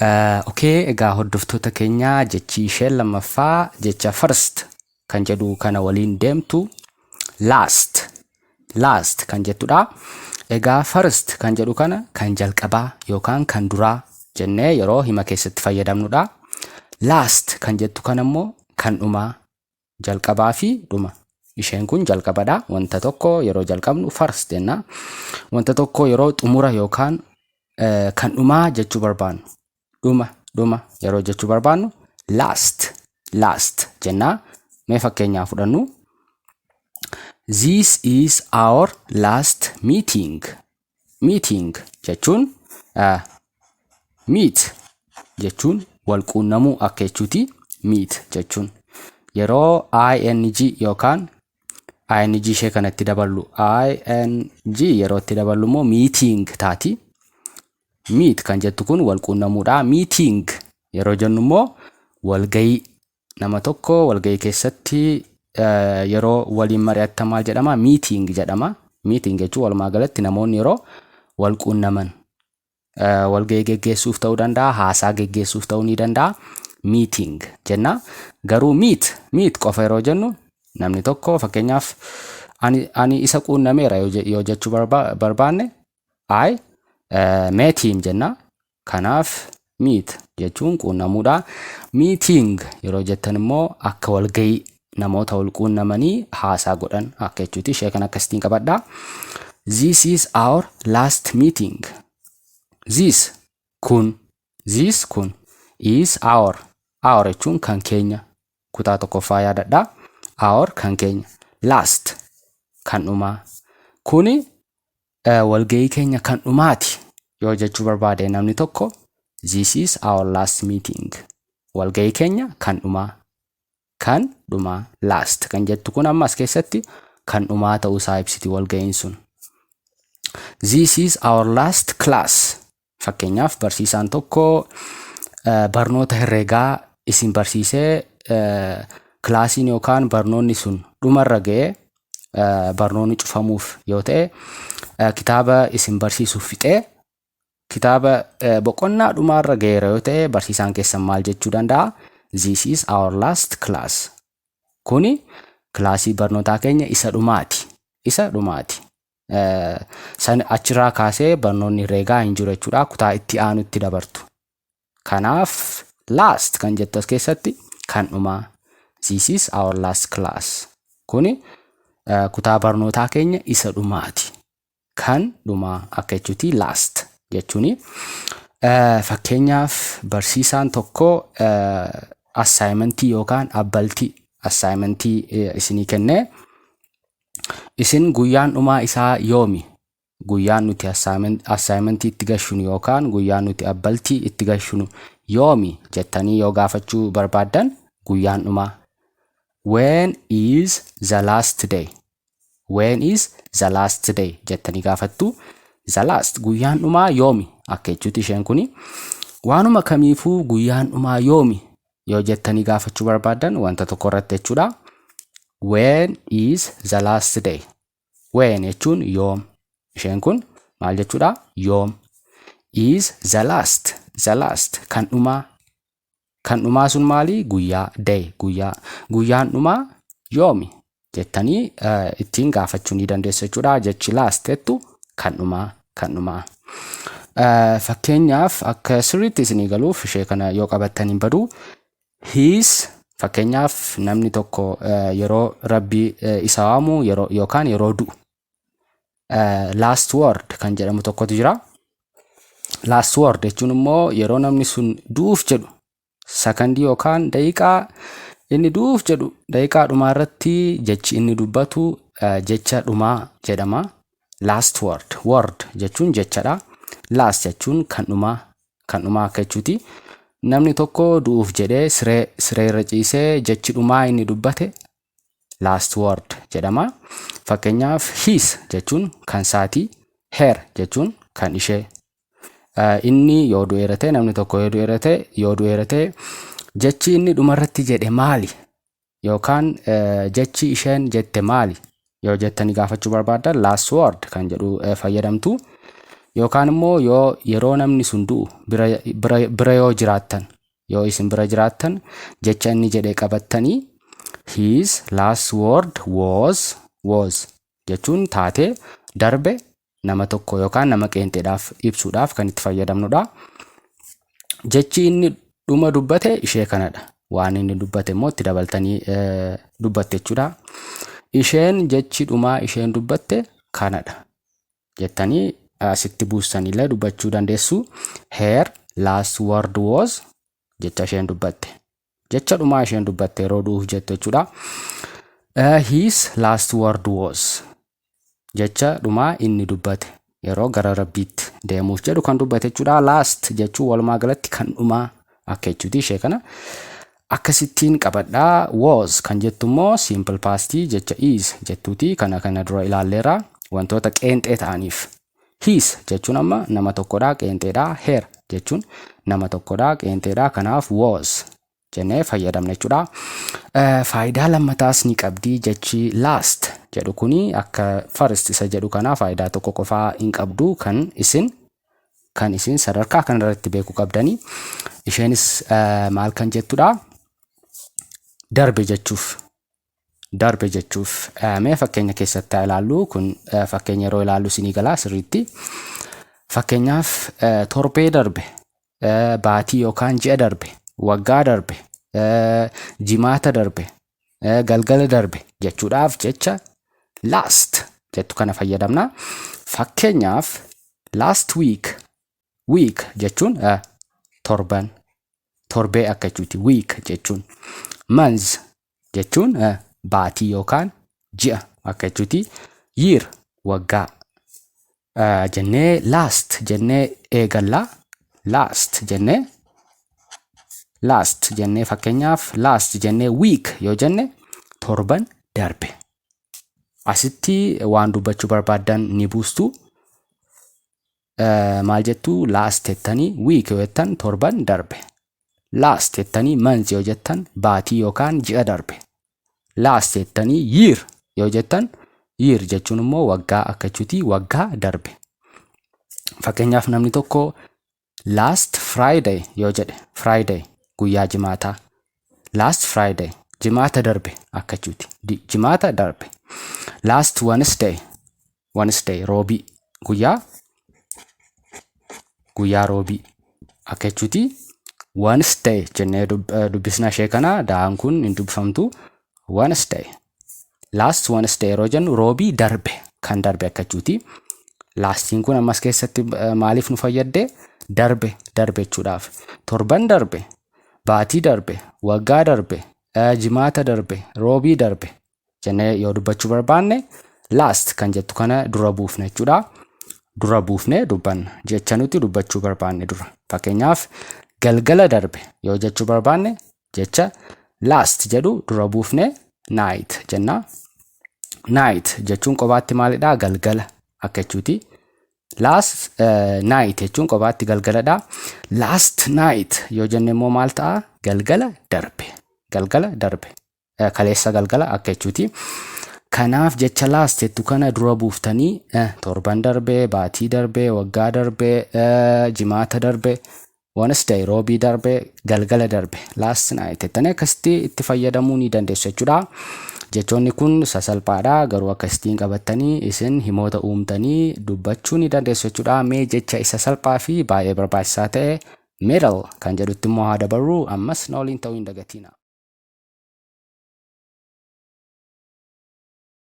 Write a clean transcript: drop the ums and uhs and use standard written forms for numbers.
Okay, egaa hordoftoota keenyaa jechi ishee lammaffaa jecha first kan jedhu kana waliin deemtu last kan jettudha. Egaa first kan jedhu kana kan jalqabaa yookaan kan duraa jennee yeroo hima keessatti fayyadamnudha. Last kan jettu kana immoo kan dhumaa, jalqabaa fi dhuma. Isheen kun jalqabadha. Wanta tokko yeroo jalqabnu first jenna. Wanta tokko yeroo xumura yookaan kan dhumaa jechuu barbaannu. Dhuma yeroo jechuu barbaannu last jenna. Mee fakkeenyaa fudhannu. This is our last meeting. Meeting jechuun meet jechuun wal quunnamuu akka jechuuti. Meet jechuun yeroo ing yookaan ing ishee kanatti daballu ing yeroo itti daballu immoo meeting taati. Meet kan jettu kun wal quunnamuudha. Meeting yeroo jennu immoo walgayii nama tokko walgayii keessatti yeroo waliin mari'atan maal jedhama? Meeting jedhama. Meeting jechuun walumaa galatti namoonni yeroo wal quunnaman walgayii geggeessuuf ta'uu danda'a, haasaa geggeessuuf ta'uu ni danda'a. Meeting jenna. Garuu meet qofa yeroo jennu namni tokko fakkeenyaaf ani isa quunnameera yoo jechuu barbaanne met him jenna. Kanaaf meet jechuun quunnamuudha. Meeting yeroo jettan immoo akka walgayii namoota wal quunnamanii haasaa godhan akka jechuuti. Ishee kan akkasitiin qabadha. This is our last meeting. This kun is our jechuun kan keenya. Kutaa tokkoffaa yaadadha. Our kan keenya. Last kan dhumaa. Kuni walgayii keenya kan dhumaati yoo jechuu barbaade namni tokko this is our last meeting. Walgayii keenya kan dhumaa last kan jettu kun ammas keessatti kan dhumaa ta'uu isaa ibsiti walgayiin sun. This is our last class. Fakkeenyaaf barsiisaan tokko barnoota herreegaa isin barsiisee kilaasiin yookaan barnoonni sun dhumarra ga'ee barnoonni cufamuuf yoo ta'e kitaaba isin barsiisuuf fixee kitaaba boqonnaa dhumaarra ga'eera yoo ta'e barsiisaan keessan maal jechuu danda'a? This is our last class. Kuni kilaasii barnootaa keenya isa dhumaati. San achirraa kaasee barnoonni herreegaa hin jiru jechuudha. Kutaa itti aanutti dabartu. Kanaaf last kan jettu as keessatti kan dhumaa. This is our last class. Kuni kutaa barnootaa keenya isa dhumaati. Kan dhumaa akka jechuuti last jechuuni. Fakkeenyaaf barsiisaan tokko assignmentii yookaan abbaltii assignmentii isinii kennee isin guyyaan dhumaa isaa yoomi? Guyyaan nuti assignmentii itti gashunu yookaan guyyaan nuti abbaltii itti gashunu yoomi jettanii yoo gaafachuu barbaaddan guyyaan dhumaa. When is the last day? When is the last day jettanii gaafattu. The last guyyaan dhumaa yoomi akka jechuuti isheen kuni. Waanuma kamiifuu guyyaan dhumaa yoomi yoo jettanii gaafachuu barbaaddan wanta tokko irratti jechuudha. When is the last day? When jechuun yoom. Isheen kun maal jechuudha? Yoom. Is the last kan dhumaa. Kan dhumaa sun maali? Guyyaa day guyyaan dhumaa yoomi jettanii ittiin gaafachuu ni dandeessu jechuudha. Jechi last jettu kan dhumaa. Fakkeenyaaf akka sirriitti isinii galuuf ishee kana yoo qabattan hin badu. His fakkeenyaaf namni tokko yeroo rabbii isa waamu yookaan yeroo du'u last word kan jedhamu tokkotu jira. Last word jechuun immoo yeroo namni sun du'uuf jedhu sakandii yookaan daqiiqaa inni du'uuf jedhu daqiiqaa dhumaa irratti jechi inni dubbatu jecha dhumaa jedhama. Last word jechuun jechadha. Last jechuun kan dhumaa akka jechuuti. Namni tokko du'uuf jedhee siree irra ciisee jechi dhumaa inni dubbate last word jedhama. Fakkeenyaaf his jechuun kan isaatii, her jechuun kan ishee. Inni yoo du'eera namni tokko yoo du'eera jechi inni dhumarratti jedhe maali? Yookaan jechi isheen jette maali? Yoo jettanii gaafachuu barbaaddan last word kan jedhu fayyadamtu. yookaan immoo yoo yeroo namni sun du'u bira yoo jiraattan, yoo isin bira jiraattan jecha inni jedhee qabattanii his last word was jechuun taatee darbe nama tokko yookaan nama qeenxeedhaaf ibsuudhaaf kan itti fayyadamnudha. Jechi inni dhuma dubbate ishee kanadha. Waan inni dubbate immoo itti dabaltanii dubbatte jechuudha. Isheen jechi dhumaa isheen dubbatte kanadha jettanii asitti buustanii dubbachuu dandeessu. Her last word was jecha isheen dubbatte. Jecha dhumaa isheen dubbatte yeroo du'uuf jettu jechuudha. His last word was jecha dhumaa inni dubbate yeroo gara rabbiitti deemuuf jedhu kan dubbate jechuudha. Last jechuun walumaa galatti kan dhumaa akka jechuuti. Ishee kana akkasittiin qabadhaa. Was kan jettu immoo simple past jecha is jettuuti. Kana dura ilaalleera wantoota qeenxee ta'aniif. His jechuun amma nama tokkodha, qeenxeedha. Her jechuun nama tokkodha, qeenxeedha. Kanaaf was jennee fayyadamna jechuudha. Faayidaa lammataas ni qabdi jechi last jedhu kuni akka first isa jedhu kana faayidaa tokko qofaa hin qabdu kan isin sadarkaa kanarratti beekuu qabdanii. Isheenis maal kan jettudha? Darbe jechuuf mee fakkeenya keessatti ilaallu. Kun fakkeenya yeroo ilaallu isinii galaa sirriitti. Fakkeenyaaf torbee darbe, baatii yookaan ji'a darbe, waggaa darbe, jimaata darbe, galgala darbe jechuudhaaf jecha last jettu kana fayyadamna. Fakkeenyaaf last week jechuun torban, torbee akka jechuuti. Week jechuun month jechuun baatii yookaan ji'a akka jechuuti. Year waggaa jennee last jennee eegallaa. Last jennee fakkeenyaaf last jennee week yoo jenne torban darbe. Asitti waan dubbachuu barbaaddan ni buustu. Maal jettu? Last jettanii week yoo jettan torban darbe. Last jettanii month yoo jettan baatii yookaan ji'a darbe. Last jettanii year yoo jettan year jechuun immoo waggaa akka jechuuti. Waggaa darbe. Fakkeenyaaf namni tokko last Friday yoo jedhe, Friday guyyaa jimaataa. Last Friday jimaata darbe akka jechuuti. Jimaata darbe. Last Wednesday roobii guyyaa roobii akka jechuuti. Wednesday jennee dubbisna ishee kana. Daan kun hin dubbifamtu. Wednesday. Last Wednesday yeroo jennu roobii darbe kan darbe akka jechuuti. Lastiin kun ammas keessatti maaliif nu fayyadde? Darbe jechuudhaaf. Torban darbe, baatii darbe, waggaa darbe, jimaata darbe, roobii darbe jennee yoo dubbachuu barbaanne last kan jettu kana dura buufne jechuudha. Dura buufne dubbanna jecha nuti dubbachuu barbaanne dura. Fakkeenyaaf galgala darbe yoo jechuu barbaanne jecha last jedhu dura buufne night jenna. Night jechuun qobaatti maalidha? Galgala akka jechuuti. Last night jechuun qobaatti galgaladha. Last night yoo jenne immoo maal ta'a? Galgala darbe. Kaleessa galgala akka jechuuti. Kanaaf jecha last jettu kana dura buuftanii torban darbe, baatii darbe, waggaa darbe, jimaata darbe, Wednesday roobii darbe, galgala darbe, last night jettanii akkasitti itti fayyadamuu ni dandeessu jechuudha. Jechoonni kun sasalphaadha, garuu akkasittiin qabattanii isin himoota uumtanii dubbachuu ni dandeessu jechuudha. Mee jecha isa salphaa fi baay'ee barbaachisaa ta'e middle kan jedhutti immoo haa dabarru. Ammas na waliin ta'uu hin dagatina.